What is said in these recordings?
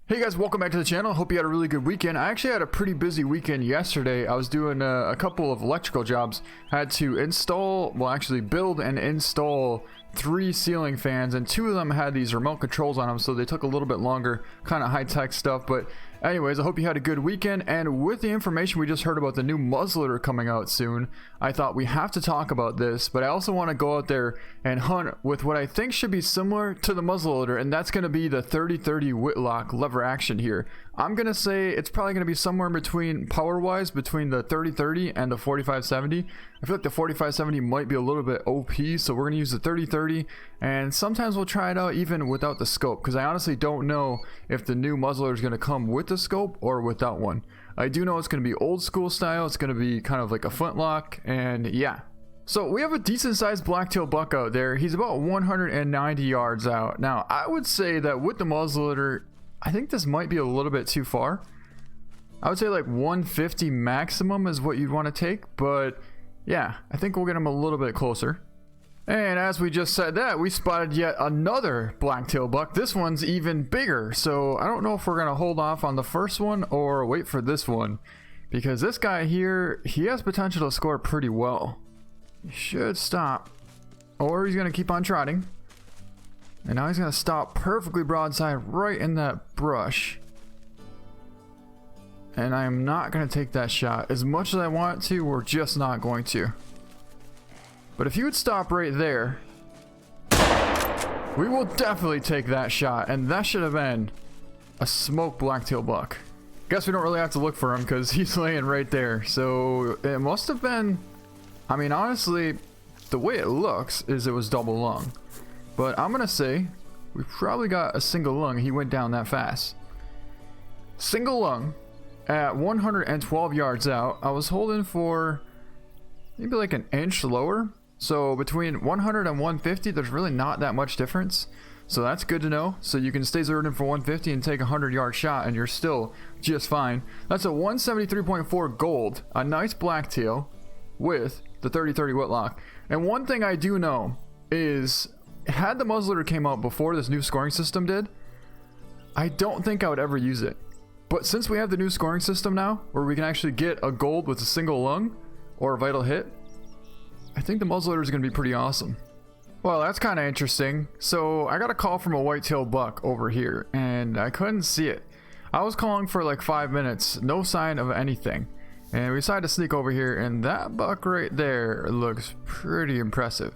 Hey guys, welcome back to the channel. Hope you had a really good weekend. I actually had a pretty busy weekend yesterday. I was doing a couple of electrical jobs. I had to build and install 3 ceiling fans, and 2 of them had these remote controls on them, so they took a little bit longer, kind of high-tech stuff. But anyways, I hope you had a good weekend, and with the information we just heard about the new muzzleloader coming out soon, I thought we have to talk about this. But I also want to go out there and hunt with what I think should be similar to the muzzleloader, and that's going to be the 30-30 whitlock lever action here. I'm going to say it's probably going to be somewhere in between, power-wise, between the 30-30 and the 45-70. I feel like the 45-70 might be a little bit OP, so we're going to use the 30-30, and sometimes we'll try it out even without the scope, because I honestly don't know if the new muzzleloader is going to come with the scope or without one. I do know it's going to be old school style. It's going to be kind of like a flintlock, and yeah. So we have a decent sized blacktail buck out there. He's about 190 yards out. Now I would say that with the muzzleloader, I think this might be a little bit too far. I would say like 150 maximum is what you'd want to take, but yeah, I think we'll get him a little bit closer. And as we just said that, we spotted yet another blacktail buck. This one's even bigger, so I don't know if we're gonna hold off on the first one or wait for this one, because this guy here, he has potential to score pretty well. He should stop, or he's gonna keep on trotting. And now he's gonna stop perfectly broadside right in that brush. And I'm not gonna take that shot. As much as I want to, we're just not going to. But if you would stop right there, we will definitely take that shot. And that should have been a smoked blacktail buck. Guess we don't really have to look for him because he's laying right there. So it must have been, I mean, honestly, the way it looks is it was double lung. But I'm gonna say we probably got a single lung. He went down that fast. Single lung at 112 yards out. I was holding for maybe like an inch lower. So between 100 and 150, there's really not that much difference. So that's good to know. So you can stay zeroed in for 150 and take a 100-yard shot, and you're still just fine. That's a 173.4 gold, a nice blacktail with the 30-30 whitlock. And one thing I do know is, had the muzzleloader came out before this new scoring system did, I don't think I would ever use it. But since we have the new scoring system now, where we can actually get a gold with a single lung or a vital hit, I think the muzzleloader is going to be pretty awesome. Well, that's kind of interesting. So I got a call from a whitetail buck over here, and I couldn't see it. I was calling for like 5 minutes, no sign of anything. And we decided to sneak over here, and that buck right there looks pretty impressive.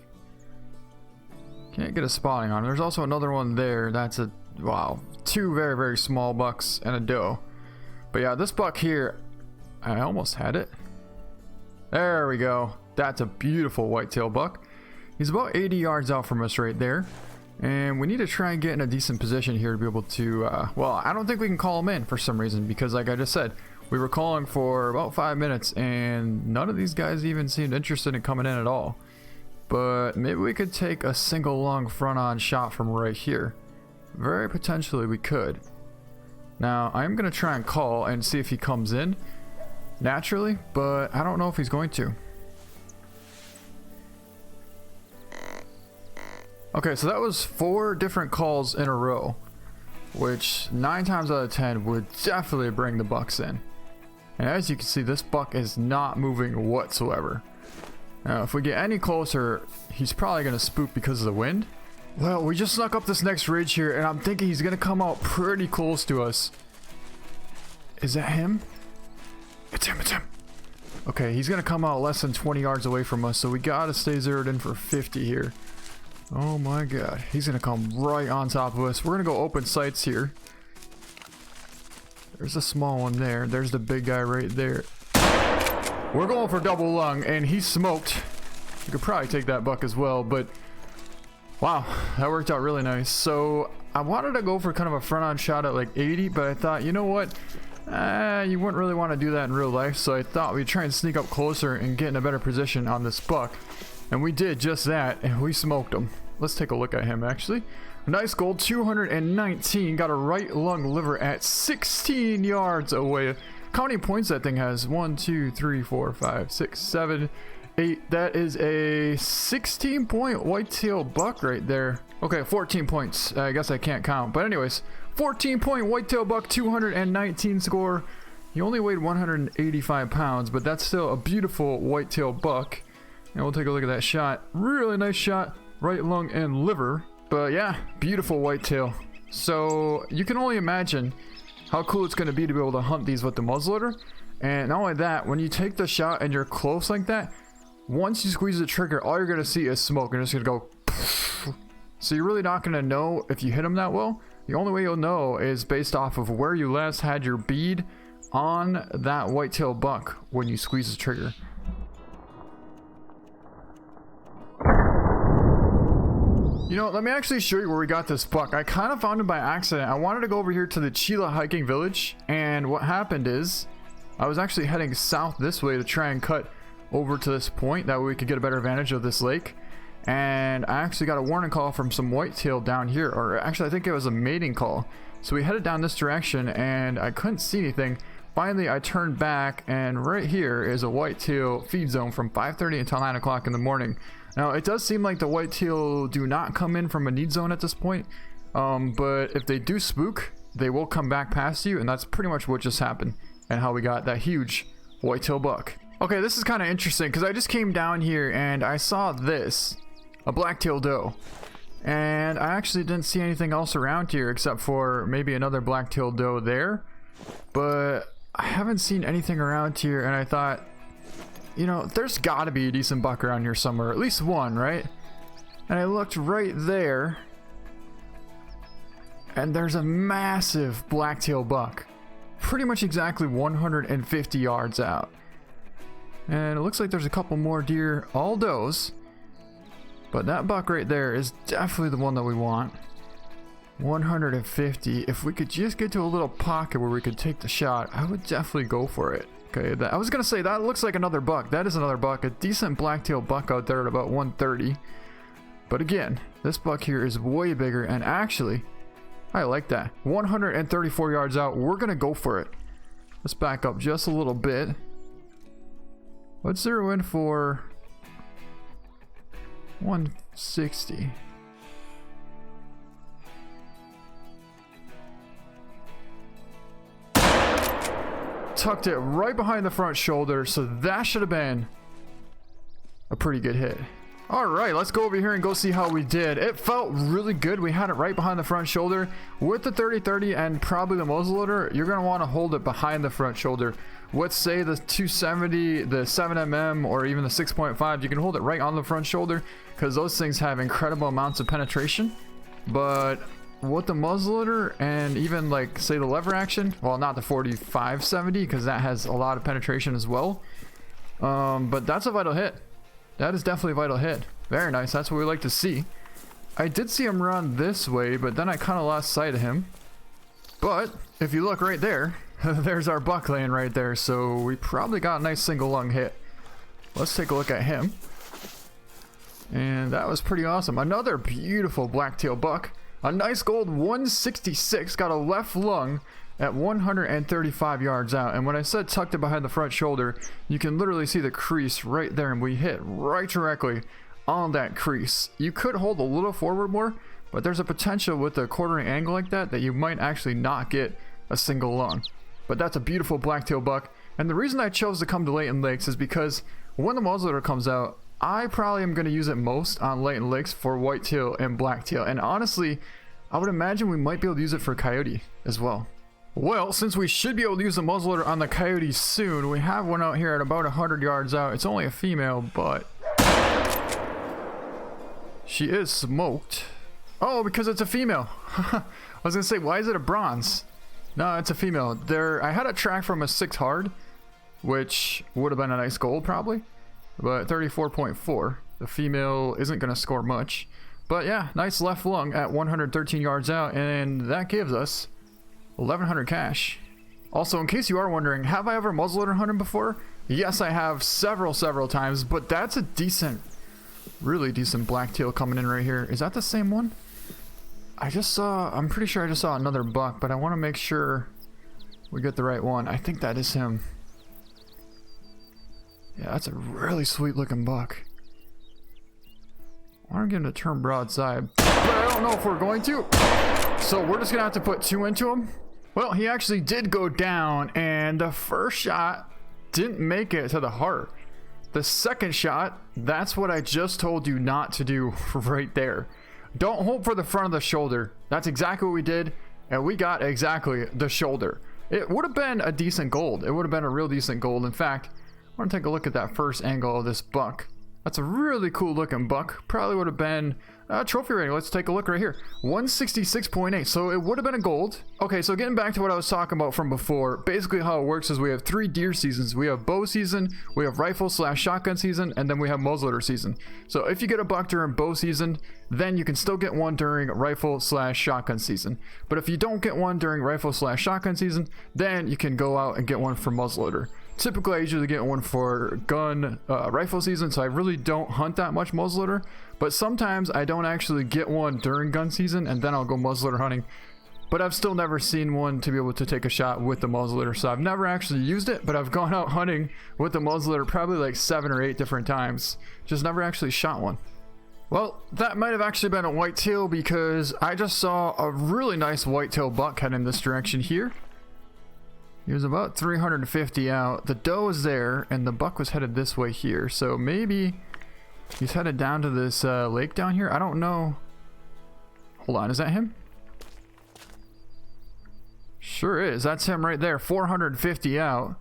Can't get a spotting on him. There's also another one there. That's a, wow, 2 very, very small bucks and a doe. But yeah, this buck here, I almost had it. There we go. That's a beautiful whitetail buck. He's about 80 yards out from us right there. And we need to try and get in a decent position here to be able to, well, I don't think we can call him in for some reason, because like I just said, we were calling for about 5 minutes and none of these guys even seemed interested in coming in at all. But maybe we could take a single lung front-on shot from right here. Very potentially we could. Now, I'm going to try and call and see if he comes in naturally, but I don't know if he's going to. Okay, so that was 4 different calls in a row, which 9 times out of 10 would definitely bring the bucks in. And as you can see, this buck is not moving whatsoever. Now, if we get any closer, he's probably going to spook because of the wind. Well, we just snuck up this next ridge here, and I'm thinking he's going to come out pretty close to us. Is that him? It's him, it's him. Okay, he's going to come out less than 20 yards away from us, so we got to stay zeroed in for 50 here. Oh my god, he's going to come right on top of us. We're going to go open sights here. There's a small one there. There's the big guy right there. We're going for double lung, and he's smoked. We could probably take that buck as well, but wow, that worked out really nice. So I wanted to go for kind of a front-on shot at like 80, but I thought, you know what? You wouldn't really want to do that in real life, so I thought we'd try and sneak up closer and get in a better position on this buck. And we did just that, and we smoked him. Let's take a look at him, actually. Nice gold, 219. Got a right lung liver at 16 yards away. How many points that thing has? 1, 2, 3, 4, 5, 6, 7, 8. That is a 16-point whitetail buck right there. Okay, 14 points. I guess I can't count. But anyways, 14-point whitetail buck, 219 score. He only weighed 185 pounds, but that's still a beautiful whitetail buck. And we'll take a look at that shot. Really nice shot, right lung and liver. But yeah, beautiful whitetail. So you can only imagine how cool it's going to be able to hunt these with the muzzleloader. And not only that, when you take the shot and you're close like that, once you squeeze the trigger, all you're going to see is smoke. And it's going to go poof. So you're really not going to know if you hit them that well. The only way you'll know is based off of where you last had your bead on that whitetail buck when you squeeze the trigger. You know, let me actually show you where we got this buck. I kind of found him by accident. I wanted to go over here to the Chille hiking village, and what happened is I was actually heading south this way to try and cut over to this point. That way we could get a better advantage of this lake. And I actually got a warning call from some whitetail down here, or actually I think it was a mating call. So we headed down this direction and I couldn't see anything. Finally, I turned back, and right here is a whitetail feed zone from 5:30 until 9 o'clock in the morning. Now, it does seem like the whitetail do not come in from a need zone at this point, but if they do spook, they will come back past you, and that's pretty much what just happened, and how we got that huge whitetail buck. Okay, this is kind of interesting, because I just came down here, and I saw this, a black-tailed doe, and I actually didn't see anything else around here, except for maybe another black-tailed doe there, but I haven't seen anything around here, and I thought, you know, there's gotta be a decent buck around here somewhere, at least one, right? And I looked right there, and there's a massive blacktail buck, pretty much exactly 150 yards out. And it looks like there's a couple more deer, all does, but that buck right there is definitely the one that we want. 150. If we could just get to a little pocket where we could take the shot, I would definitely go for it. Okay, I was gonna say that looks like another buck. That is another buck, a decent blacktail buck out there at about 130. But again, this buck here is way bigger, and actually, I like that. 134 yards out. We're gonna go for it. Let's back up just a little bit. Let's zero in for 160. Tucked it right behind the front shoulder, so that should have been a pretty good hit. All right, let's go over here and go see how we did. It felt really good. We had it right behind the front shoulder with the 30-30 and probably the muzzleloader. You're gonna want to hold it behind the front shoulder. With say the 270, the 7mm, or even the 6.5, you can hold it right on the front shoulder because those things have incredible amounts of penetration. But with the muzzleloader and even like say the lever action, well, not the 45-70 because that has a lot of penetration as well, but that's a vital hit. That is definitely a vital hit. Very nice. That's what we like to see. I did see him run this way, but then I kind of lost sight of him. But if you look right there, there's our buck laying right there, so we probably got a nice single lung hit. Let's take a look at him. And that was pretty awesome. Another beautiful blacktail buck. A nice gold 166, got a left lung at 135 yards out. And when I said tucked it behind the front shoulder, you can literally see the crease right there, and we hit right directly on that crease. You could hold a little forward more, but there's a potential with a quartering angle like that that you might actually not get a single lung. But that's a beautiful blacktail buck. And the reason I chose to come to Layton Lakes is because when the muzzleloader comes out, I probably am going to use it most on Layton Lakes for whitetail and blacktail. And honestly, I would imagine we might be able to use it for coyote as well. Well, since we should be able to use the muzzleloader on the coyote soon, we have one out here at about 100 yards out. It's only a female, but she is smoked. Oh, because it's a female. I was going to say, why is it a bronze? No, it's a female. I had a track from a 6 hard, which would have been a nice gold probably. But 34.4, the female isn't going to score much. But yeah, nice left lung at 113 yards out, and that gives us 1100 cash. Also, in case you are wondering, have I ever muzzleloader hunted before? Yes, I have several times, but that's a decent, really decent blacktail coming in right here. Is that the same one? I'm pretty sure I just saw another buck, but I want to make sure we get the right one. I think that is him. Yeah, that's a really sweet looking buck. I want to get him to turn broadside, but I don't know if we're going to. So we're just gonna have to put 2 into him. Well, he actually did go down, and the first shot didn't make it to the heart. The second shot, that's what I just told you not to do right there. Don't hope for the front of the shoulder. That's exactly what we did, and we got exactly the shoulder. It would have been a decent gold. It would have been a real decent gold. In fact, I want to take a look at that first angle of this buck. That's a really cool looking buck. Probably would have been a trophy rating. Let's take a look right here. 166.8. So it would have been a gold. Okay, so getting back to what I was talking about from before, basically how it works is we have 3 deer seasons. We have bow season, we have rifle/shotgun season, and then we have muzzleloader season. So if you get a buck during bow season, then you can still get one during rifle/shotgun season. But if you don't get one during rifle/shotgun season, then you can go out and get one for muzzleloader. Typically, I usually get one for gun rifle season, so I really don't hunt that much muzzleloader. But sometimes I don't actually get one during gun season, and then I'll go muzzleloader hunting. But I've still never seen one to be able to take a shot with the muzzleloader, so I've never actually used it, but I've gone out hunting with the muzzleloader probably like 7 or 8 different times. Just never actually shot one. Well, that might have actually been a whitetail because I just saw a really nice whitetail buck head in this direction here. He was about 350 out. The doe is there, and the buck was headed this way here. So maybe he's headed down to this lake down here. I don't know. Hold on, is that him? Sure is. That's him right there. 450 out,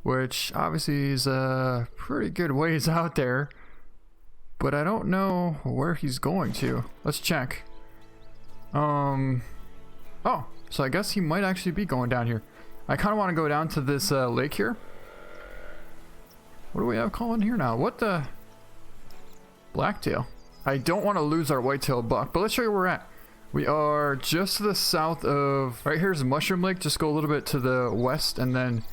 which obviously is a pretty good ways out there. But I don't know where he's going to. Let's check. Oh, so I guess he might actually be going down here. I kind of want to go down to this lake here. What do we have calling here now? What the? Blacktail. I don't want to lose our whitetail buck, but let's show you where we're at. We are just to the south of, right here's Mushroom Lake. Just go a little bit to the west and then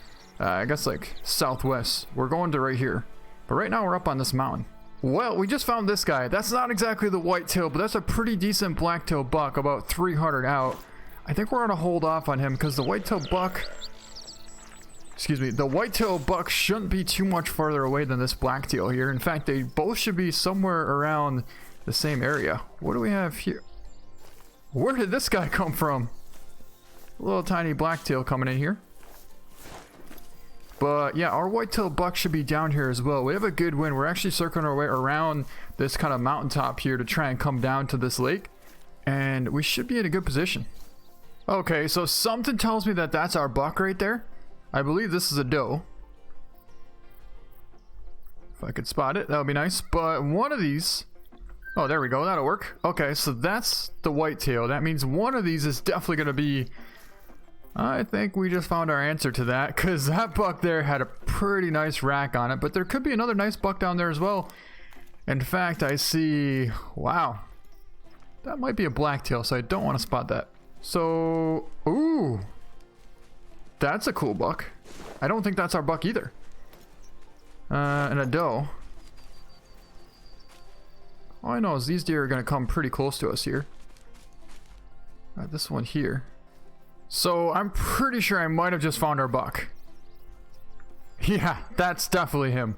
I guess like southwest. We're going to right here. But right now we're up on this mountain. Well, we just found this guy. That's not exactly the whitetail, but that's a pretty decent blacktail buck, about 300 out. I think we're gonna hold off on him because the whitetail buck, the whitetail buck shouldn't be too much farther away than this blacktail here. In fact, they both should be somewhere around the same area. What do we have here? Where did this guy come from? A little tiny blacktail coming in here. But yeah, our whitetail buck should be down here as well. We have a good wind. We're actually circling our way around this kind of mountaintop here to try and come down to this lake. And we should be in a good position. Okay, so something tells me that that's our buck right there. I believe this is a doe. If I could spot it, that would be nice. But one of these... Oh, there we go. That'll work. Okay, so that's the whitetail. That means one of these is definitely going to be... I think we just found our answer to that, because that buck there had a pretty nice rack on it. But there could be another nice buck down there as well. In fact, I see... Wow. That might be a blacktail, so I don't want to spot that. So, ooh, that's a cool buck. I don't think that's our buck either. And a doe. All I know is these deer are going to come pretty close to us here. This one here. So I'm pretty sure I might have just found our buck. Yeah, that's definitely him.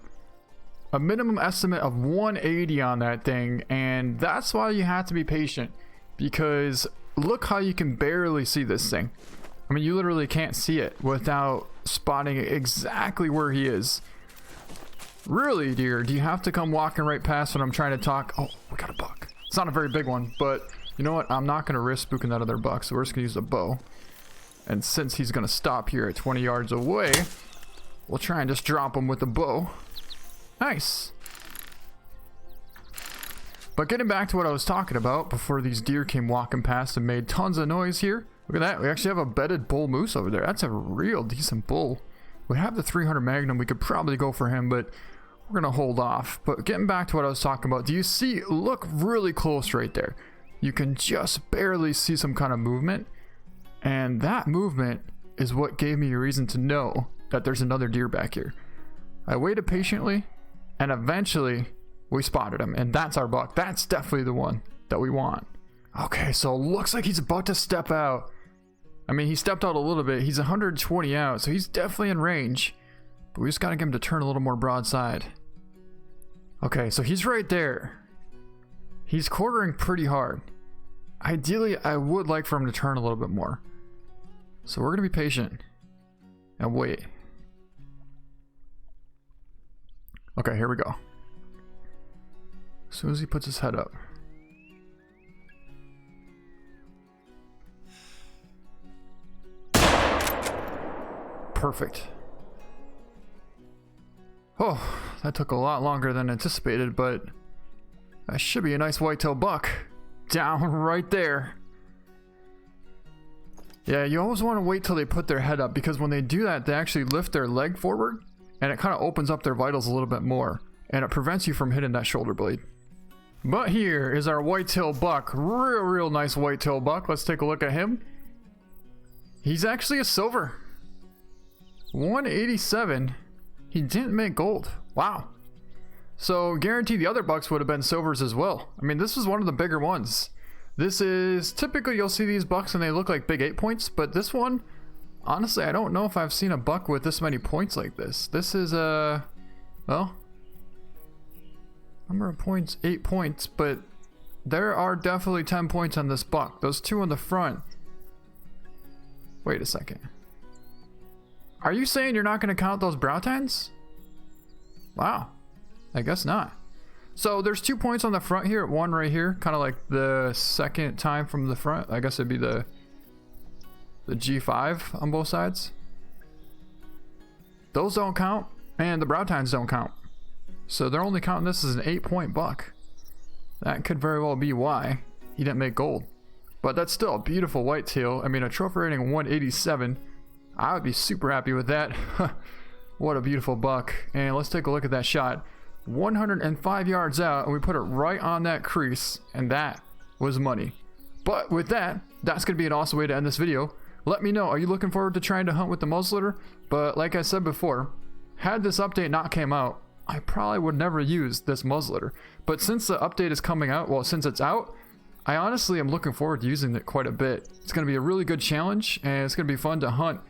A minimum estimate of 180 on that thing, and that's why you have to be patient, because look how you can barely see this thing. I mean, you literally can't see it without spotting exactly where he is. Really, dear, do you have to come walking right past when I'm trying to talk? Oh, we got a buck. It's not a very big one, but you know what? I'm not going to risk spooking that other buck, so we're just going to use a bow. And since he's going to stop here at 20 yards away, we'll try and just drop him with the bow. Nice. But getting back to what I was talking about before these deer came walking past and made tons of noise here. Look at that. We actually have a bedded bull moose over there. That's a real decent bull. We have the 300 Magnum. We could probably go for him, but we're going to hold off. But getting back to what I was talking about, do you see, look really close right there. You can just barely see some kind of movement. And that movement is what gave me a reason to know that there's another deer back here. I waited patiently, and eventually we spotted him. And that's our buck. That's definitely the one that we want. Okay, so it looks like he's about to step out. I mean, he stepped out a little bit. He's 120 out, so he's definitely in range. But we just gotta get him to turn a little more broadside. Okay, so he's right there. He's quartering pretty hard. ideally I would like for him to turn a little bit more. So we're gonna be patient and wait. Okay, here we go. As soon as he puts his head up. Perfect. Oh, that took a lot longer than anticipated, but that should be a nice whitetail buck. Down right there. Yeah, you always want to wait till they put their head up, because when they do that, they actually lift their leg forward, and it kind of opens up their vitals a little bit more, and it prevents you from hitting that shoulder blade. But here is our whitetail buck. Real nice whitetail buck. Let's take a look at him. He's actually a silver. 187. He didn't make gold. Wow. So guarantee the other bucks would have been silvers as well. I mean, this was one of the bigger ones. This is typically, you'll see these bucks and they look like big 8 points, but this one, honestly, I don't know if I've seen a buck with this many points like this. This is well, number of points, 8 points, but there are definitely 10 points on this buck. Those two on the front. Wait a second. Are you saying you're not going to count those brow tines? Wow. I guess not. So there's 2 points on the front here, one right here, kind of like the second time from the front. I guess it'd be the G5 on both sides. Those don't count, and the brow tines don't count. So they're only counting this as an 8-point buck. That could very well be why he didn't make gold. But that's still a beautiful whitetail. I mean, a trophy rating 187. I would be super happy with that. What a beautiful buck. And let's take a look at that shot. 105 yards out, and we put it right on that crease, and that was money. But with that, that's going to be an awesome way to end this video. Let me know, are you looking forward to trying to hunt with the muzzleloader? But like I said before, had this update not came out, I probably would never use this muzzleloader. But since the update is coming out, well, since it's out, I honestly am looking forward to using it quite a bit. It's going to be a really good challenge, and it's going to be fun to hunt.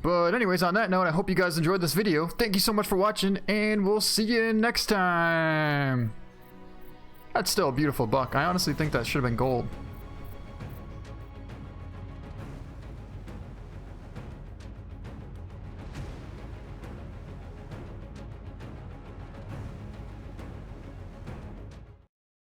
But anyways, on that note, I hope you guys enjoyed this video. Thank you so much for watching, and we'll see you next time. That's still a beautiful buck. I honestly think that should have been gold.